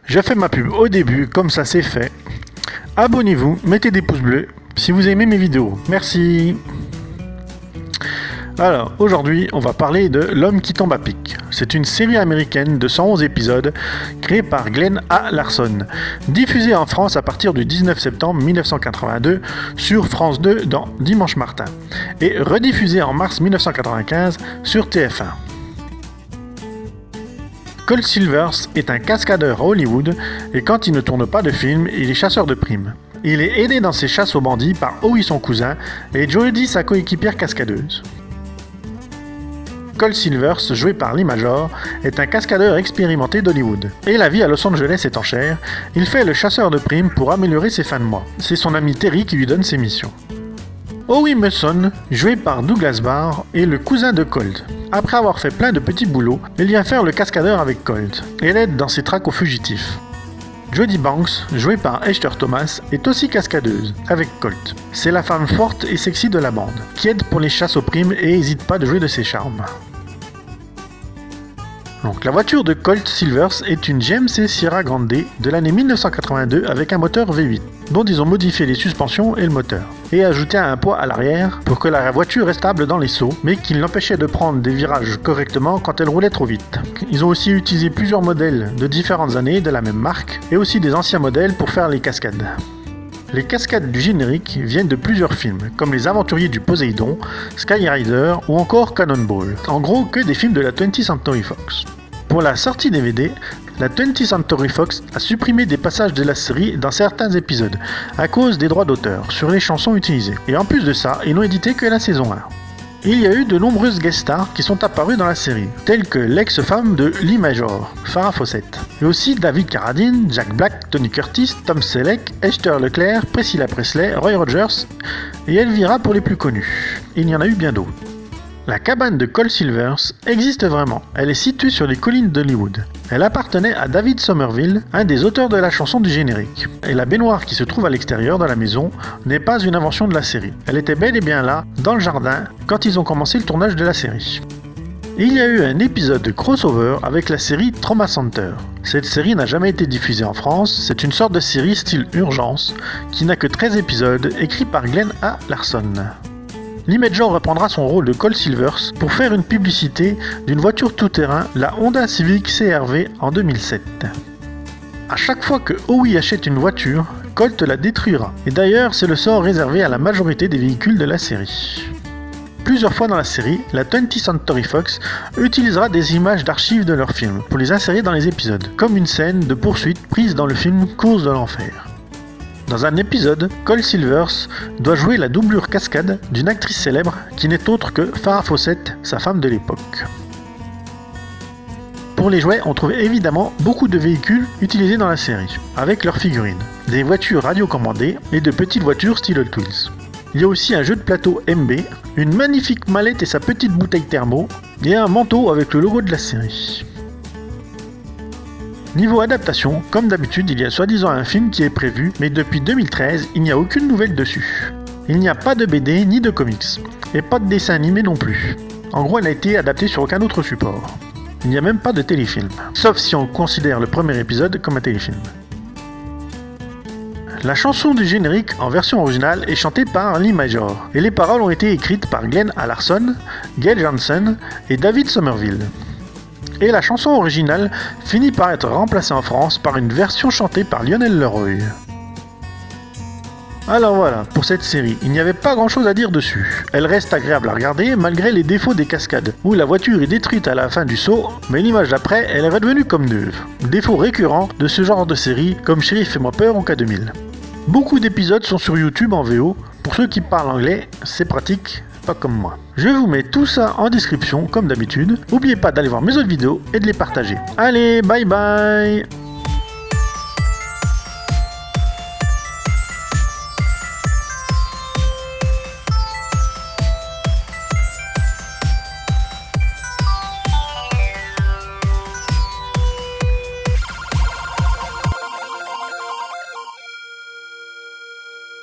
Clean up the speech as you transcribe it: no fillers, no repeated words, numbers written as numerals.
Je fais ma pub au début, comme ça c'est fait. Abonnez-vous, mettez des pouces bleus si vous aimez mes vidéos. Merci. Alors, aujourd'hui, on va parler de L'homme qui tombe à pic. C'est une série américaine de 111 épisodes créée par Glenn A. Larson, diffusée en France à partir du 19 septembre 1982 sur France 2 dans Dimanche Martin et rediffusée en mars 1995 sur TF1. Colt Silvers est un cascadeur à Hollywood et quand il ne tourne pas de film, il est chasseur de primes. Il est aidé dans ses chasses aux bandits par Howie son cousin et Jodie sa coéquipière cascadeuse. Colt Silvers, joué par Lee Major, est un cascadeur expérimenté d'Hollywood. Et la vie à Los Angeles étant chère, il fait le chasseur de primes pour améliorer ses fins de mois. C'est son ami Terry qui lui donne ses missions. Howie Musson, joué par Douglas Barr, est le cousin de Colt. Après avoir fait plein de petits boulots, il vient faire le cascadeur avec Colt et l'aide dans ses traques aux fugitifs. Jodie Banks, jouée par Hester Thomas, est aussi cascadeuse, avec Colt. C'est la femme forte et sexy de la bande, qui aide pour les chasses aux primes et n'hésite pas de jouer de ses charmes. Donc, la voiture de Colt Silvers est une GMC Sierra Grande de l'année 1982 avec un moteur V8, dont ils ont modifié les suspensions et le moteur, et ajouté un poids à l'arrière pour que la voiture reste stable dans les sauts, mais qui l'empêchait de prendre des virages correctement quand elle roulait trop vite. Ils ont aussi utilisé plusieurs modèles de différentes années de la même marque, et aussi des anciens modèles pour faire les cascades. Les cascades du générique viennent de plusieurs films, comme Les Aventuriers du Poséidon, Skyrider ou encore Cannonball. En gros, que des films de la 20th Century Fox. Pour la sortie DVD, la 20th Century Fox a supprimé des passages de la série dans certains épisodes, à cause des droits d'auteur sur les chansons utilisées. Et en plus de ça, ils n'ont édité que la saison 1. Il y a eu de nombreuses guest stars qui sont apparues dans la série, telles que l'ex-femme de Lee Major, Farrah Fawcett, et aussi David Carradine, Jack Black, Tony Curtis, Tom Selleck, Esther Leclerc, Priscilla Presley, Roy Rogers et Elvira pour les plus connus. Il y en a eu bien d'autres. La cabane de Colt Silvers existe vraiment, elle est située sur les collines d'Hollywood. Elle appartenait à David Somerville, un des auteurs de la chanson du générique. Et la baignoire qui se trouve à l'extérieur de la maison n'est pas une invention de la série. Elle était bel et bien là, dans le jardin, quand ils ont commencé le tournage de la série. Il y a eu un épisode de crossover avec la série Trauma Center. Cette série n'a jamais été diffusée en France, c'est une sorte de série style Urgence, qui n'a que 13 épisodes, écrits par Glenn A. Larson. Lee Major reprendra son rôle de Colt Silvers pour faire une publicité d'une voiture tout-terrain, la Honda Civic CR-V en 2007. À chaque fois que Howie achète une voiture, Colt la détruira. Et d'ailleurs, c'est le sort réservé à la majorité des véhicules de la série. Plusieurs fois dans la série, la 20th Century Fox utilisera des images d'archives de leurs films pour les insérer dans les épisodes, comme une scène de poursuite prise dans le film Course de l'enfer. Dans un épisode, Colt Silvers doit jouer la doublure cascade d'une actrice célèbre qui n'est autre que Farrah Fawcett, sa femme de l'époque. Pour les jouets, on trouve évidemment beaucoup de véhicules utilisés dans la série, avec leurs figurines, des voitures radiocommandées et de petites voitures style Hot Wheels. Il y a aussi un jeu de plateau MB, une magnifique mallette et sa petite bouteille thermo, et un manteau avec le logo de la série. Niveau adaptation, comme d'habitude, il y a soi-disant un film qui est prévu, mais depuis 2013, il n'y a aucune nouvelle dessus. Il n'y a pas de BD ni de comics, et pas de dessin animé non plus. En gros, elle a été adaptée sur aucun autre support. Il n'y a même pas de téléfilm, sauf si on considère le premier épisode comme un téléfilm. La chanson du générique en version originale est chantée par Lee Major, et les paroles ont été écrites par Glenn A. Larson, Gail Johnson et David Somerville. Et la chanson originale finit par être remplacée en France par une version chantée par Lionel Leroy. Alors voilà, pour cette série, il n'y avait pas grand chose à dire dessus. Elle reste agréable à regarder malgré les défauts des cascades, où la voiture est détruite à la fin du saut, mais l'image d'après, elle est redevenue comme neuve. Défaut récurrent de ce genre de série, comme Shérif Fais-moi peur en K2000. Beaucoup d'épisodes sont sur YouTube en VO, pour ceux qui parlent anglais, c'est pratique. Pas comme moi. Je vous mets tout ça en description comme d'habitude. N'oubliez pas d'aller voir mes autres vidéos et de les partager. Allez, bye bye!